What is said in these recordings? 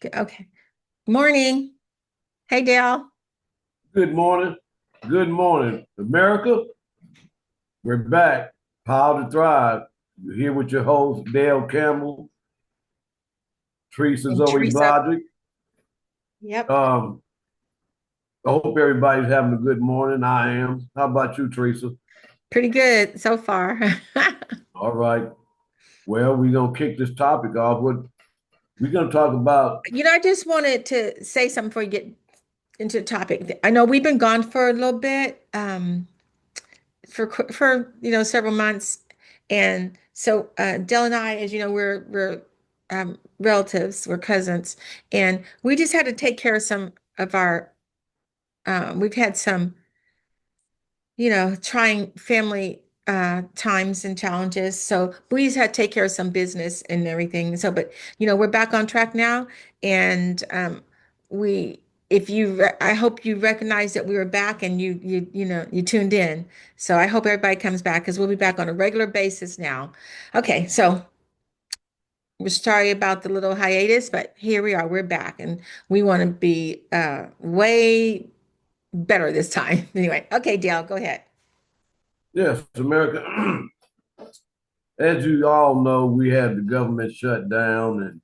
Okay. Morning. Hey, Dale. Good morning. Good morning, America. We're back. Power to Thrive. You're here with your host, Dale Campbell, Teresa And Zoe Teresa. Blodgett. Yep. Um, I hope everybody's having a good morning. I am. How about you, Teresa? Pretty good so far. All right. Well, we're gonna kick this topic off. We're gonna talk about. I just wanted to say something before you get into the topic. I know we've been gone for a little bit, for several months, and so Dell and I, as you know, we're relatives, we're cousins, and we just had to take care of some of our. We've had some trying family times and challenges. So we just had to take care of some business and everything. So, but we're back on track now, and we, I hope you recognize that we were back and you tuned in. So I hope everybody comes back because we'll be back on a regular basis now. Okay, so we're sorry about the little hiatus, but here we are. We're back, and we want to be way better this time. Anyway, okay, Dale, go ahead. Yes, America. As you all know, we had the government shut down, and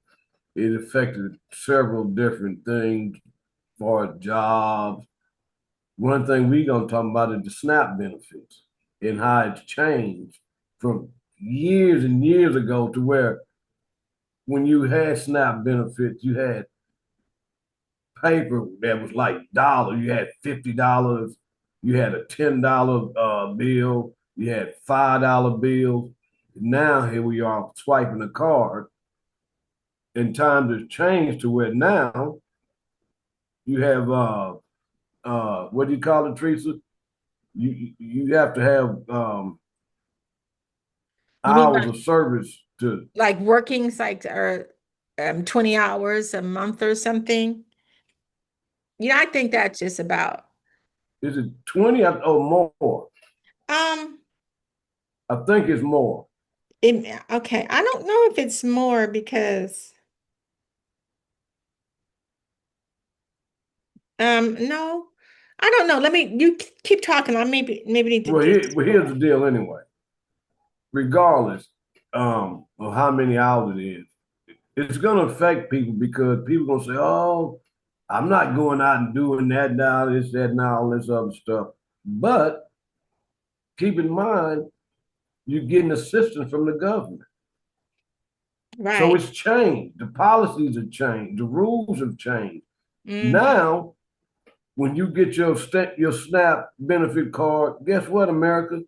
it affected several different things for jobs. One thing we gonna talk about is the SNAP benefits and how it's changed from years and years ago to where when you had SNAP benefits, you had paper that was like dollar. You had $50. You had a $10 bill. You had $5 bills. Now here we are swiping a card, and times have changed to where now you have what do you call it, Teresa? You have to have You mean hours of service to. like working's like or 20 hours a month or something? I think that's just about Is it 20 or more? um I think it's more. okay. I don't know if it's more because no. I don't know. Let me you keep talking. I maybe need to Well, do here's the deal anyway. Regardless of how many hours it is, it's going to affect people because people going to say, "Oh, I'm not going out and doing that now, this, that, now, all this other stuff." But keep in mind, you're getting assistance from the government. So right. it's changed. The policies have changed. The rules have changed. Hmm. Now, when you get your SNAP benefit card, guess what, America?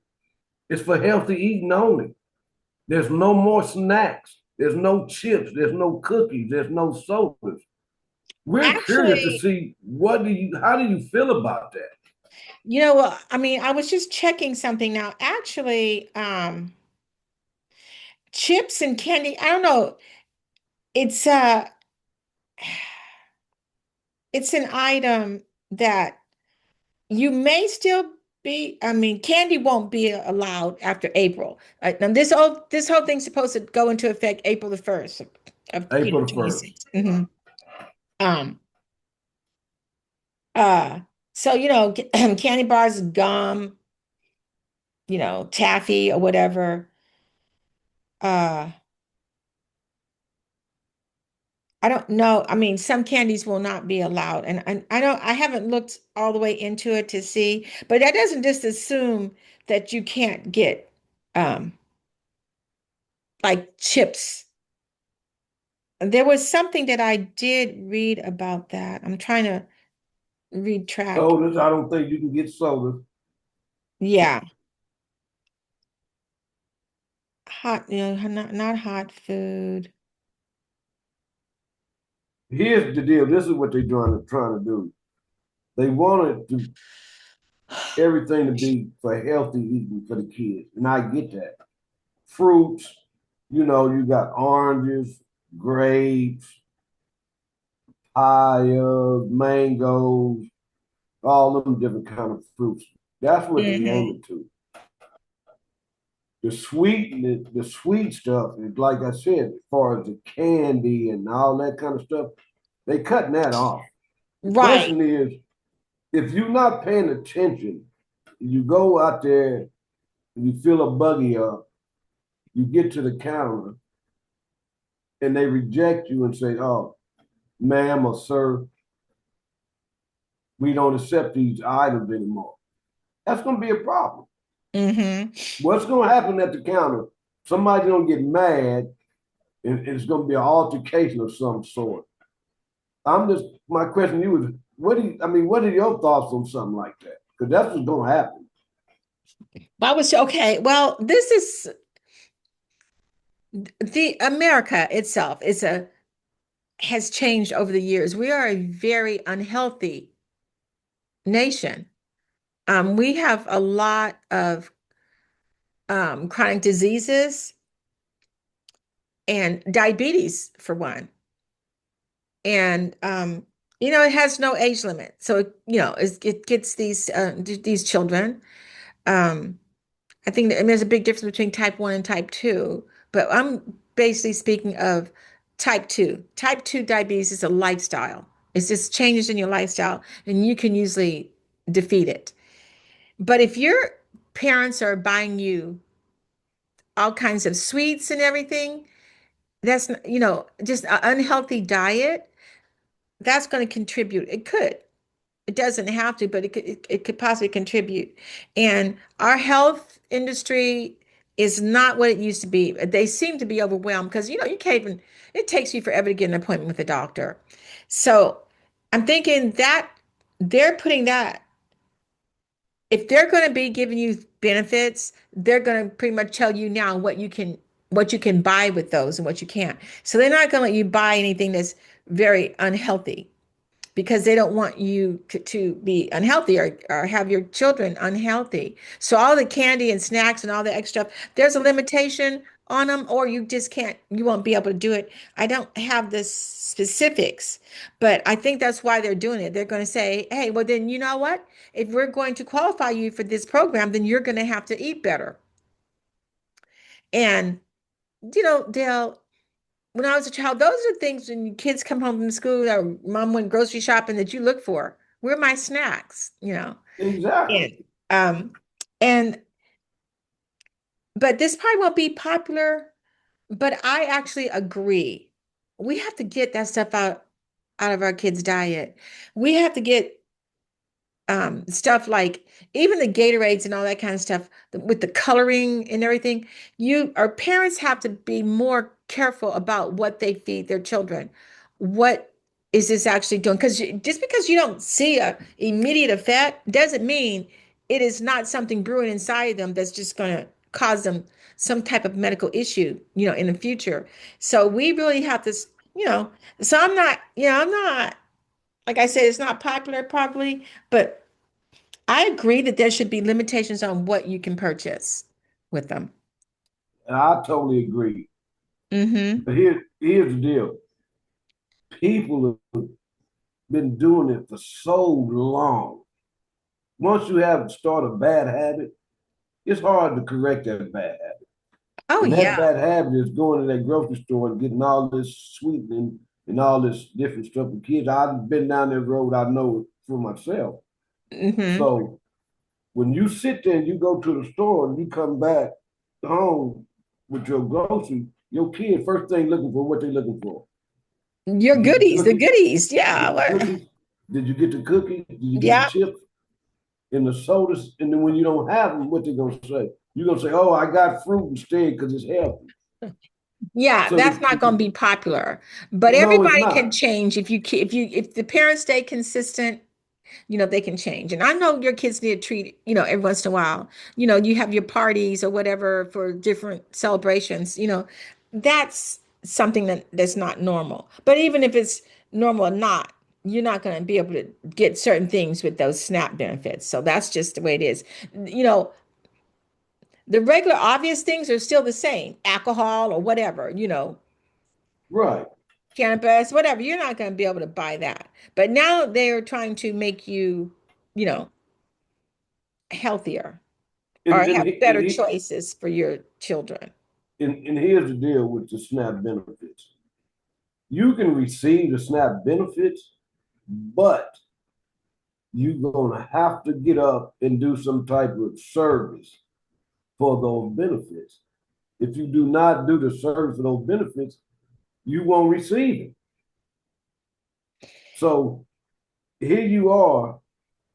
It's for healthy eating only. There's no more snacks. There's no chips. There's no cookies. There's no sodas. We're curious to Actually, see how do you feel about that? what I mean, I was just checking something now. Actually, chips and candy, I don't know. It's it's an item that you may still be, I mean, candy won't be allowed after April. Now this whole thing's supposed to go into effect April the 1st of April the 1st. 26. Um uh so candy bars, gum, taffy or whatever. Uh I don't know. I mean, some candies will not be allowed. And I haven't looked all the way into it to see, but that doesn't just assume that you can't get um like chips. There was something that I did read about that. I'm trying to read track. Sodas, I don't think you can get sodas. Yeah, hot, not hot food. Here's the deal. This is what they're trying to do. They wanted to everything to be for healthy eating for the kids. And I get that. Fruits, you got oranges, grapes, papayas, mangoes, all them different kind of fruits. That's what they Hmm. aiming to. The sweet stuff is like I said, as far as the candy and all that kind of stuff. They cutting that off. The Right. question is, if you're not paying attention, you go out there and you fill a buggy up, you get to the counter and they reject you and say, "Oh, ma'am or sir, we don't accept these items anymore." That's going to be a problem. Hmm. What's going to happen at the counter? Somebody's going to get mad and it's going to be an altercation of some sort. My question to you is, what are your thoughts on something like that? Because that's what's going to happen. I was okay. Well, this is the America itself is a has changed over the years. We are a very unhealthy nation. We have a lot of chronic diseases and diabetes for one. And it has no age limit. So it gets these children. Um, I think there's a big difference between type 1 and type 2, but I'm basically speaking of type 2. Type 2 diabetes is a lifestyle. It's just changes in your lifestyle, and you can usually defeat it. But if your parents are buying you all kinds of sweets and everything, that's, just an unhealthy diet, that's going to contribute. It could. It doesn't have to, but it could possibly contribute. And our health industry is not what it used to be. They seem to be overwhelmed because you can't even, it takes you forever to get an appointment with a doctor. So I'm thinking that they're putting that, if they're going to be giving you benefits, they're going to pretty much tell you now what you can buy with those and what you can't. So they're not going to let you buy anything that's very unhealthy because they don't want you to be unhealthy or have your children unhealthy. So all the candy and snacks and all the extra stuff, there's a limitation on them, or you just can't, you won't be able to do it. I don't have the specifics, but I think that's why they're doing it. They're going to say, hey, well, then you know what? If we're going to qualify you for this program, then you're going to have to eat better. And, they'll when I was a child, those are things when kids come home from school or mom went grocery shopping that you look for. Where are my snacks? Exactly. And um and but this probably won't be popular, but I actually agree. We have to get that stuff out of our kids' diet. We have to get stuff like even the Gatorades and all that kind of stuff with the coloring and everything. Our parents have to be more careful about what they feed their children. What is this actually doing? Because just because you don't see a immediate effect doesn't mean it is not something brewing inside them that's just going to cause them some type of medical issue, in the future. So we really have to, you know, so I'm not, like I said, it's not popular probably, but I agree that there should be limitations on what you can purchase with them. And I totally agree. Mm-hmm. But here's the deal. People have been doing it for so long. Once you have started a bad habit, it's hard to correct that bad habit. Oh And that yeah. bad habit is going to that grocery store and getting all this sweetening and all this different stuff for kids. I've been down that road, I know it for myself. Mm-hmm. So when you sit there and you go to the store and you come back home with your groceries, your kid first thing looking for what they looking for. Your You get the goodies, the cookies, goodies. you Yeah. get the cookies. Did you get the cookies? Did you get the Yeah. chips and the sodas? And then when you don't have them, what they gonna say? You're gonna say, "Oh, I got fruit instead because it's healthy." Yeah, So that's not going to be popular. But no, it's everybody can not. change if the parents stay consistent, they can change. And I know your kids need a treat, every once in a while. You have your parties or whatever for different celebrations, that's something that's not normal. But even if it's normal or not, you're not going to be able to get certain things with those SNAP benefits. So that's just the way it is. You know, the regular obvious things are still the same, alcohol or whatever, Right. cannabis, whatever. You're not going to be able to buy that. But now they are trying to make you, you know, healthier or And and have he, and better he choices for your children. and here's the deal with the SNAP benefits. You can receive the SNAP benefits, but you're gonna have to get up and do some type of service for those benefits. If you do not do the service for those benefits, you won't receive it. So here you are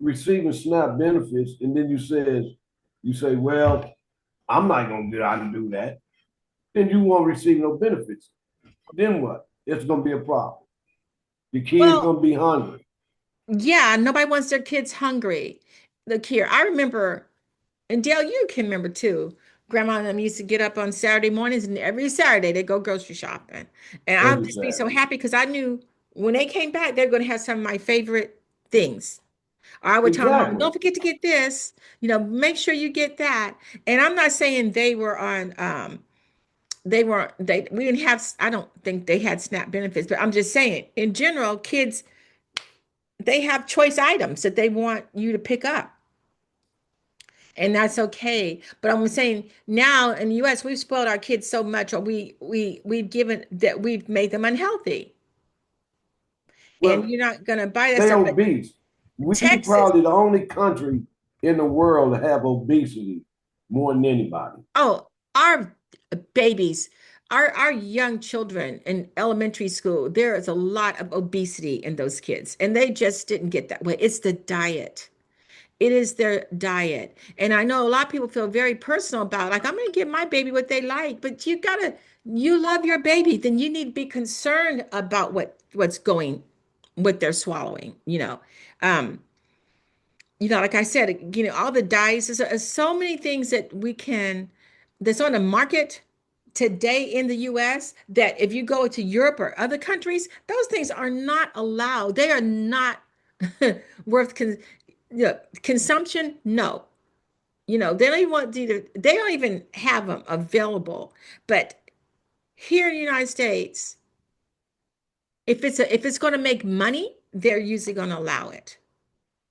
receiving SNAP benefits, and then you say, well, I'm not gonna get out and do that. Then you won't receive no benefits. Then what? It's gonna be a problem. The kid's Well, gonna be hungry. yeah, nobody wants their kids hungry. Look here, I remember, and Dale, you can remember too. Grandma and them used to get up on Saturday mornings, and every Saturday they go grocery shopping. And I'd Every just be so Saturday. happy because I knew when they came back, they're going to have some of my favorite things. Or I would tell them, Mom, don't Exactly. forget to get this, make sure you get that. And I'm not saying they were on, we didn't have, I don't think they had SNAP benefits, but I'm just saying, in general, kids, they have choice items that they want you to pick up. And that's okay. But I'm saying now in the US, we've spoiled our kids so much, or we've given that we've made them unhealthy. And Well, you're not gonna buy that they stuff. But obese. We Texas, probably the only country in the world to have obesity more than anybody. oh, our babies, our young children in elementary school, there is a lot of obesity in those kids, and they just didn't get that way. It's the diet. It is their diet. And I know a lot of people feel very personal about, like, I'm going to give my baby what they like, but you love your baby, then you need to be concerned about what they're swallowing, Um, like I said, all the diets, there's so many things that's on the market today in the US that if you go to Europe or other countries, those things are not allowed. They are not worth consumption. No, they don't even they don't even have them available. But here in the United States, if it's going to make money, they're usually going to allow it.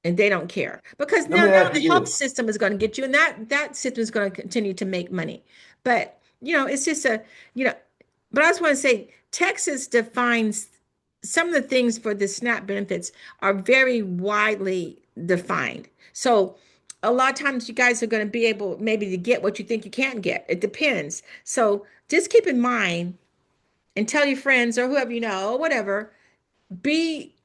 And they don't care because Let now me ask the you health this. system is going to get you, and that system is going to continue to make money. But it's just you know. But I just want to say, Texas defines some of the things for the SNAP benefits are very widely defined. So a lot of times you guys are going to be able maybe to get what you think you can't get. It depends. So just keep in mind and tell your friends or whoever or whatever, be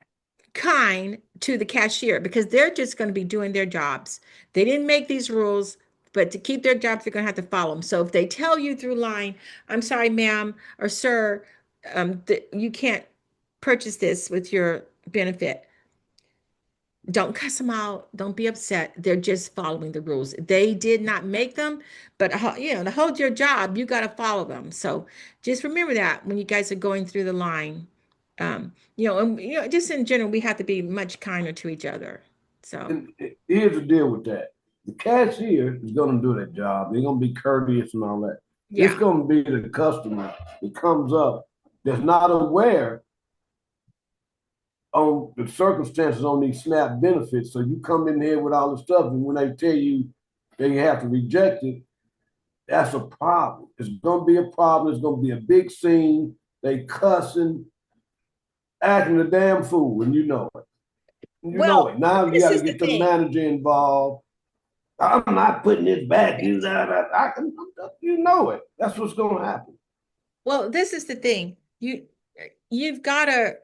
kind to the cashier because they're just going to be doing their jobs. They didn't make these rules, but to keep their jobs, they're going to have to follow them. So if they tell you through line, I'm sorry, ma'am or sir, you can't purchase this with your benefit. Don't cuss them out. Don't be upset. They're just following the rules. They did not make them, but to hold your job, you got to follow them. So just remember that when you guys are going through the line, and just in general, we have to be much kinder to each other. So And here's the deal with that. The cashier is going to do that job. They're going to be courteous and all that. It's yeah, going to be the customer that comes up that's not aware on the circumstances on these SNAP benefits. So you come in here with all the stuff, and when they tell you they have to reject it, that's a problem. It's going to be a problem. It's going to be a big scene. They cussing, acting a damn fool, and you know it. You know well, it. Now you this got to is the get the thing. manager involved. I'm not putting this back. I can, you know it. That's what's going to happen. Well, this is the thing. You've got to.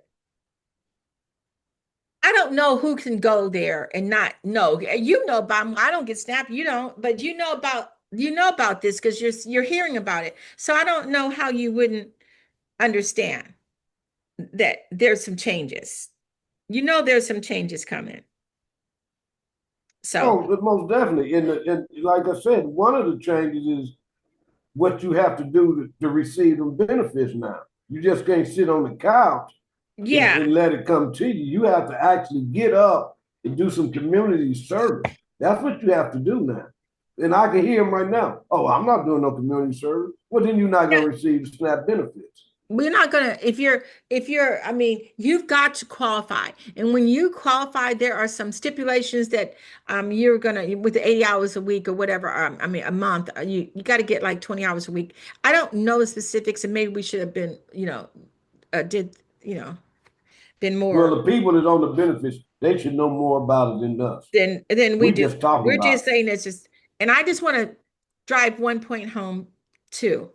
I don't know who can go there and not know. You know about 'em. I don't get snapped. You don't, but you know about this because you're hearing about it. So I don't know how you wouldn't understand that there's some changes. There's some changes coming. So Oh, most definitely. And like I said, one of the changes is what you have to do to receive the benefits now. You just can't sit on the couch yeah, and let it come to you. You have to actually get up and do some community service. That's what you have to do now. And I can hear him right now. Oh, I'm not doing no community service. Well, then you're not going yeah. to receive the SNAP benefits. We're not gonna if you're I mean you've got to qualify, and when you qualify there are some stipulations that you're gonna with the 80 hours a week or whatever, I mean a month, you got to get like 20 hours a week. I don't know the specifics, and maybe we should have been did been Well, more the people that own the benefits, they should know more about it than us. than we We do. just talk We're about just saying it's just, and I just want to drive one point home too.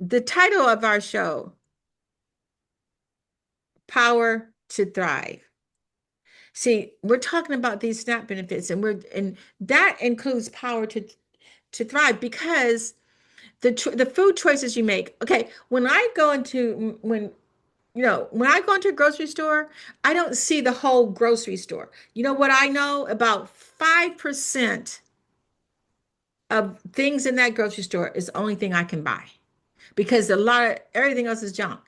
The title of our show, Power to Thrive. See, we're talking about these SNAP benefits, and that includes power to thrive because the food choices you make. Okay, when I go into a grocery store, I don't see the whole grocery store. You know what I know? About 5% of things in that grocery store is the only thing I can buy because everything else is junk.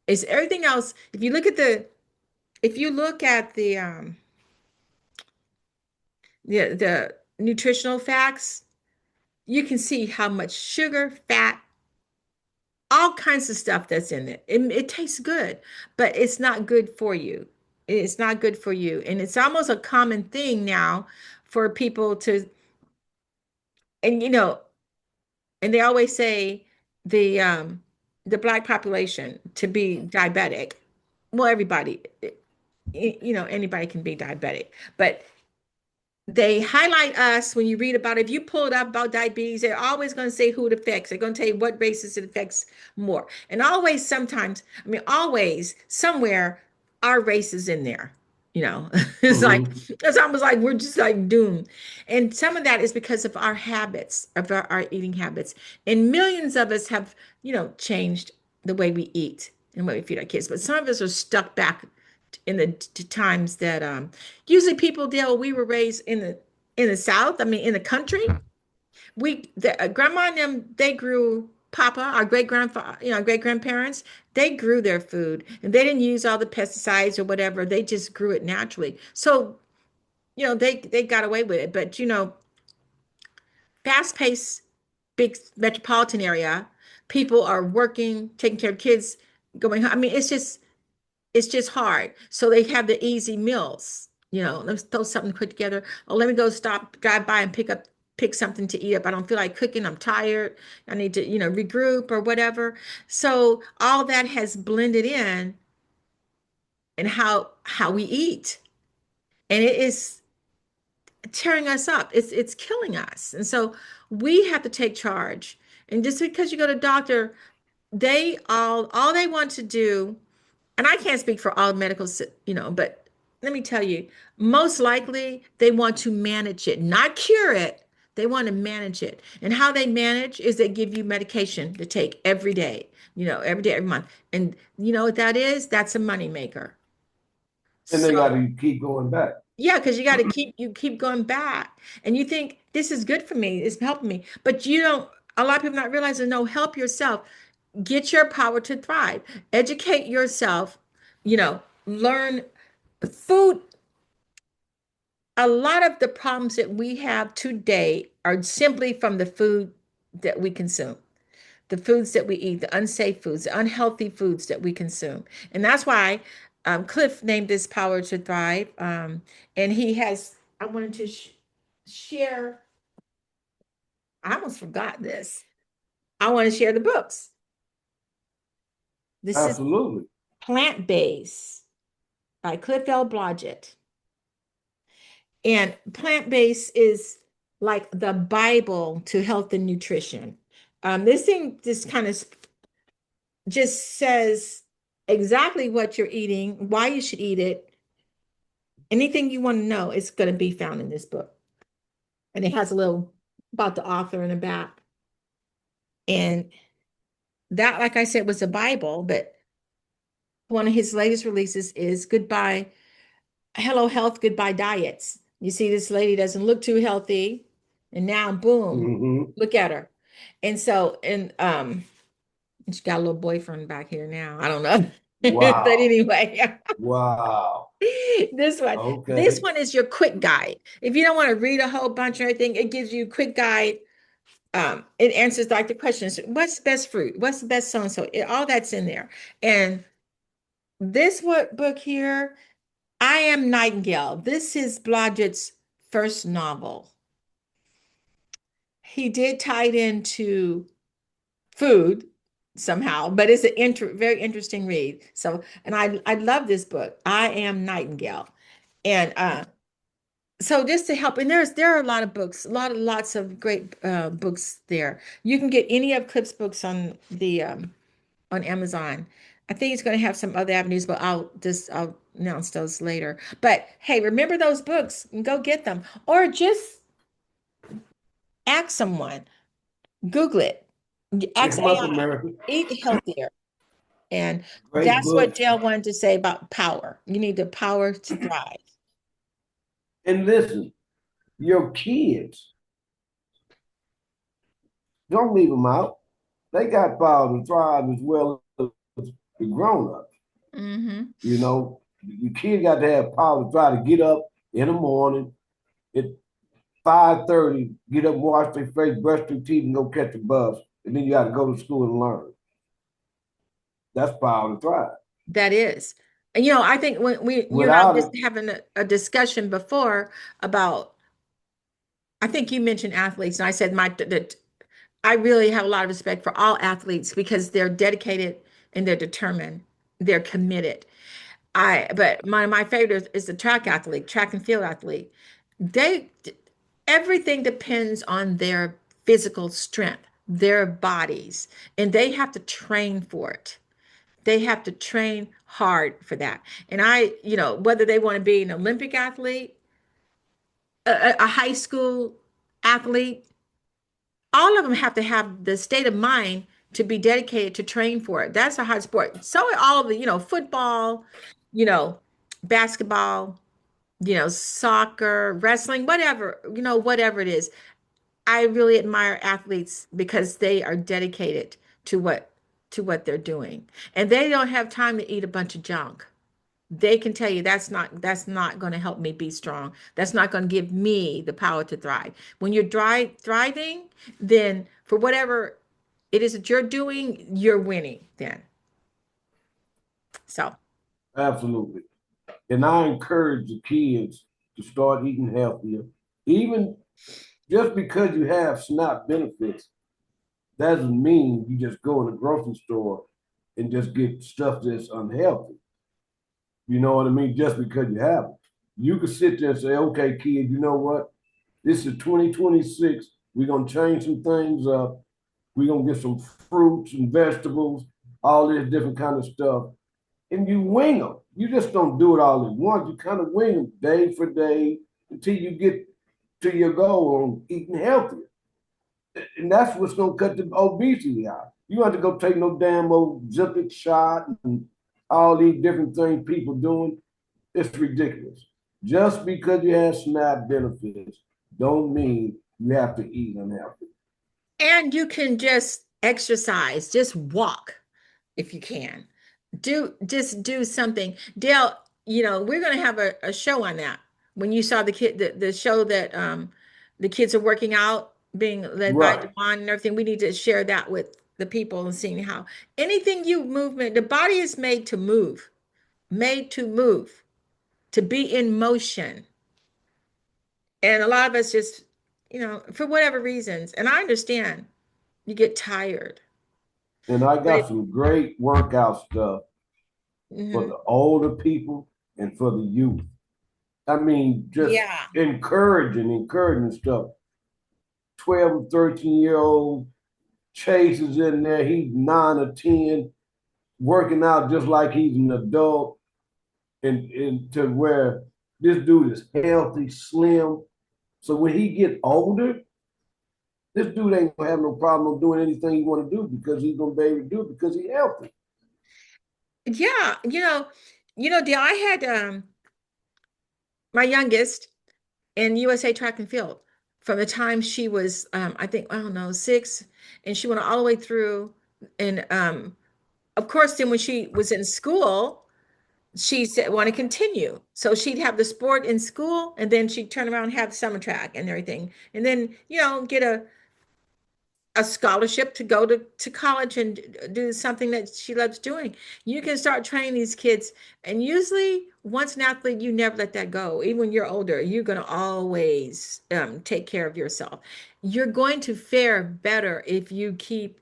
It's everything else. If you look at the nutritional facts, you can see how much sugar, fat, all kinds of stuff that's in it. It tastes good, but it's not good for you. It's not good for you. And it's almost a common thing now for people to, and and they always say the black population to be diabetic. Well, everybody, anybody can be diabetic, but they highlight us when you read about it. If you pull it up about diabetes, they're always going to say who it affects. They're going to tell you what races it affects more. And always, sometimes, I mean, always, somewhere, our race is in there. It's like, it. it's almost like we're just like doomed. And some of that is because of our habits, of our eating habits. And millions of us have, changed the way we eat and what we feed our kids. But some of us are stuck back in the times that usually people deal. We were raised in the South. I mean, in the country. Grandma and them, they grew. Papa, our great grandfather, great grandparents, they grew their food and they didn't use all the pesticides or whatever. They just grew it naturally. So, they got away with it. But fast-paced, big metropolitan area, people are working, taking care of kids, going home. I mean, it's just hard. So they have the easy meals. Let's throw something put together. Oh, let me go drive by and pick something to eat up. I don't feel like cooking. I'm tired. I need to, regroup or whatever. So all that has blended in how we eat. And it is tearing us up. It's killing us. And so we have to take charge. And just because you go to a doctor, all they want to do, and I can't speak for all medical, but let me tell you, most likely they want to manage it, not cure it. They want to manage it. And how they manage is they give you medication to take every day, every day, every month. And you know what that is? That's a money maker. And they got So to keep going back. yeah, because you keep going back and you think this is good for me, it's helping me. But you don't, a lot of people not realizing, no, help yourself. Get your power to thrive. Educate yourself, learn food. A lot of the problems that we have today are simply from the food that we consume, the foods that we eat, the unsafe foods, the unhealthy foods that we consume. And that's why Cliff named this Power to Thrive. And I wanted to share, I almost forgot this. I want to share the books. This is Absolutely. Plant Based by Cliff L. Blodgett. And plant based is like the Bible to health and nutrition. This thing just kind of just says exactly what you're eating, why you should eat it. Anything you want to know is going to be found in this book. And it has a little about the author in the back. And that, like I said, was a Bible, but one of his latest releases is Goodbye, Hello Health, Goodbye Diets. You see, this lady doesn't look too healthy, and now boom, Hmm. look at her. And so, and she got a little boyfriend back here now. I don't know. But Wow. anyway, Wow. this one, this Okay. one is your quick guide. If you don't want to read a whole bunch or anything, it gives you a quick guide. It answers like the questions. What's the best fruit? What's the best so and so? All that's in there. And this book here, I Am Nightingale. This is Blodgett's first novel. He did tie it into food, somehow, but it's an very interesting read. So, and I love this book, I Am Nightingale. And so just to help, and there are a lot of books, lots of great books there. You can get any of Clip's books on Amazon. I think it's going to have some other avenues, but I'll announce those later. But hey, remember those books and go get them, or just ask someone, Google it, Yes, ask Mother AI, America. eat healthier. And Great that's what books. Dale wanted to say about power. You need the power to thrive. And listen, your kids, don't leave them out. They got power to thrive as well as the grown ups. Hmm. You know, your kid got to have power to try to get up in the morning at 5:30, get up, wash their face, brush their teeth, and go catch a bus. And then you got to go to school and learn. That's power to thrive. That is. And I think when you and I Without just it, having a discussion before about, I think you mentioned athletes, and I said that I really have a lot of respect for all athletes because they're dedicated and they're determined, they're committed. But my favorite is the track athlete, track and field athlete. They Everything depends on their physical strength, their bodies, and they have to train for it. They have to train hard for that. And whether they want to be an Olympic athlete, a high school athlete, all of them have to have the state of mind to be dedicated to train for it. That's a hard sport. So are all of the, football, you know, basketball, soccer, wrestling, whatever, whatever it is. I really admire athletes because they are dedicated to what they're doing. And they don't have time to eat a bunch of junk. They can tell you that's not going to help me be strong. That's not going to give me the power to thrive. When you're thriving, then for whatever it is that you're doing, you're winning then. So, absolutely. And I encourage the kids to start eating healthier. Even just because you have SNAP benefits doesn't mean you just go in the grocery store and just get stuff that's unhealthy. You know what I mean? Just because you have it. You could sit there and say, okay, kid, you know what? This is 2026. We're going to change some things up. We're going to get some fruits and vegetables, all this different kind of stuff. And you wing them. You just don't do it all at once. You kind of wing them day for day until you get to your goal on eating healthier. And that's what's going to cut the obesity out. You have to go take no damn old Zipic shot and all these different things people doing. It's ridiculous. Just because you have SNAP benefits, don't mean you have to eat unhealthy. and you can just exercise, just walk if you can. Just do something. Dale, we're going to have a show on that. When you saw the show that the kids are working out, being led by Right. Devon and everything, we need to share that with the people and seeing how anything movement, the body is made to move, to be in motion. And a lot of us just, for whatever reasons, and I understand you get tired, And I but got some great workout stuff for mhm, the older people and for the youth. I mean, just yeah. encouraging stuff. 12, 13-year-old Chase is in there. He's 9 or 10, working out just like he's an adult, and to where this dude is healthy, slim. So when he get older, this dude ain't gonna have no problem doing anything he want to do because he's gonna be able to do it because he's healthy. Yeah, Dale, I had my youngest in USA Track and Field from the time she was, I think, I don't know, 6, and she went all the way through. And of course, then when she was in school, she said want to continue. So she'd have the sport in school, and then she'd turn around and have summer track and everything, and then get a scholarship to go to college and do something that she loves doing. You can start training these kids. And usually, once an athlete, you never let that go. Even when you're older, you're going to always take care of yourself. You're going to fare better if you keep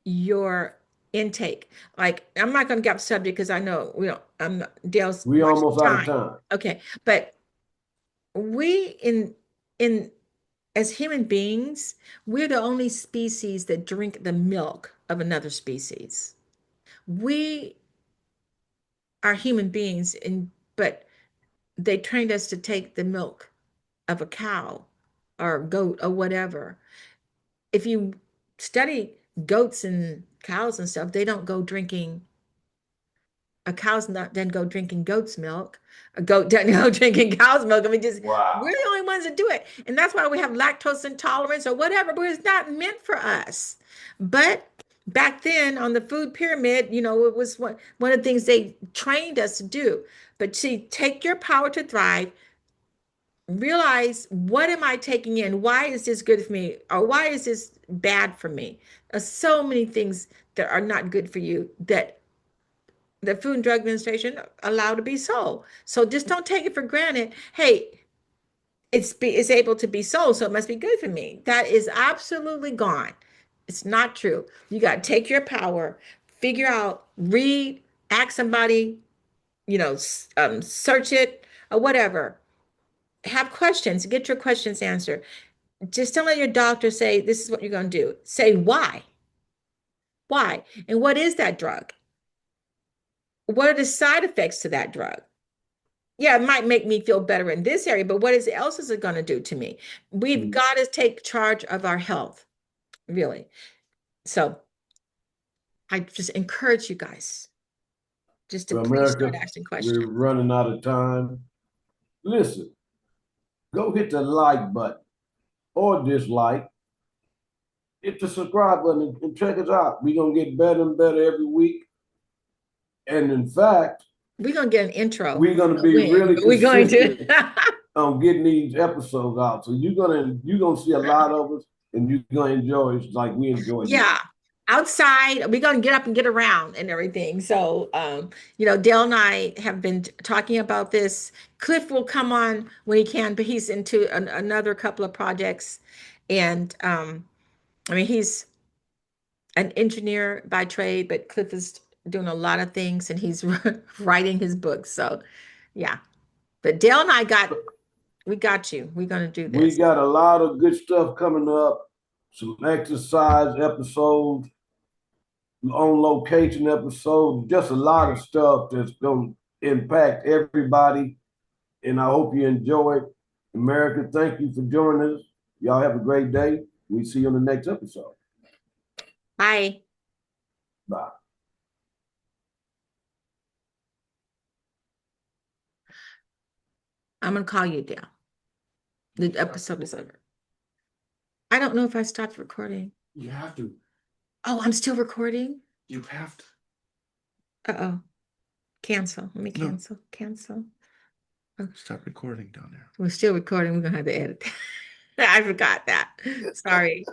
your intake. Like, I'm not going to get off subject because I know we don't, I'm not, Dale's We watching almost out of time. time. Okay, but we in as human beings, we're the only species that drink the milk of another species. We are human beings, and but they trained us to take the milk of a cow or a goat or whatever. If you study goats and cows and stuff, they don't go drinking. A cow's not then go drinking goat's milk. A goat doesn't go drinking cow's milk. I mean, just we're Wow. the only ones that do it. And that's why we have lactose intolerance or whatever, but it's not meant for us. But back then on the food pyramid, it was one of the things they trained us to do. But see, take your power to thrive, realize what am I taking in? Why is this good for me? Or why is this bad for me? There's so many things that are not good for you that the Food and Drug Administration allow to be sold. So just don't take it for granted. Hey, it's able to be sold, so it must be good for me. That is absolutely gone. It's not true. You got to take your power, figure out, read, ask somebody, search it or whatever. Have questions, get your questions answered. Just don't let your doctor say this is what you're going to do. Say why. Why? And what is that drug? What are the side effects to that drug? Yeah, it might make me feel better in this area, but else is it going to do to me? We've Mm. got to take charge of our health, really. So I just encourage you guys just to Well, please start America, asking we're questions. running out of time. Listen, go hit the like button or dislike. Hit the subscribe button and check us out. We're going to get better and better every week. And in fact, We're going to get an intro. we're going to Don't be win, really but we're going to. consistent on getting these episodes out. So you're gonna see a lot of us, and you're gonna enjoy it like we enjoy you. Yeah. Outside, we're going to get up and get around and everything. So, Dale and I have been talking about this. Cliff will come on when he can, but he's into another couple of projects. And I mean, he's an engineer by trade, but Cliff is doing a lot of things and he's writing his books. So, yeah. But Dale and I we got you. We're going to do We this. got a lot of good stuff coming up. Some exercise episodes, on location episodes, just a lot of stuff that's gonna impact everybody. And I hope you enjoy it. America, thank you for joining us. Y'all have a great day. We see you on the next episode. Bye. Bye. I'm going to call you, Dale. The episode is over. I don't know if I stopped recording. You have to. Oh, I'm still recording? You have to. Uh-oh. Cancel. Let me No. cancel. Cancel. Oh, Stop recording down there. we're still recording. We're going to have to edit that. I forgot that. Sorry.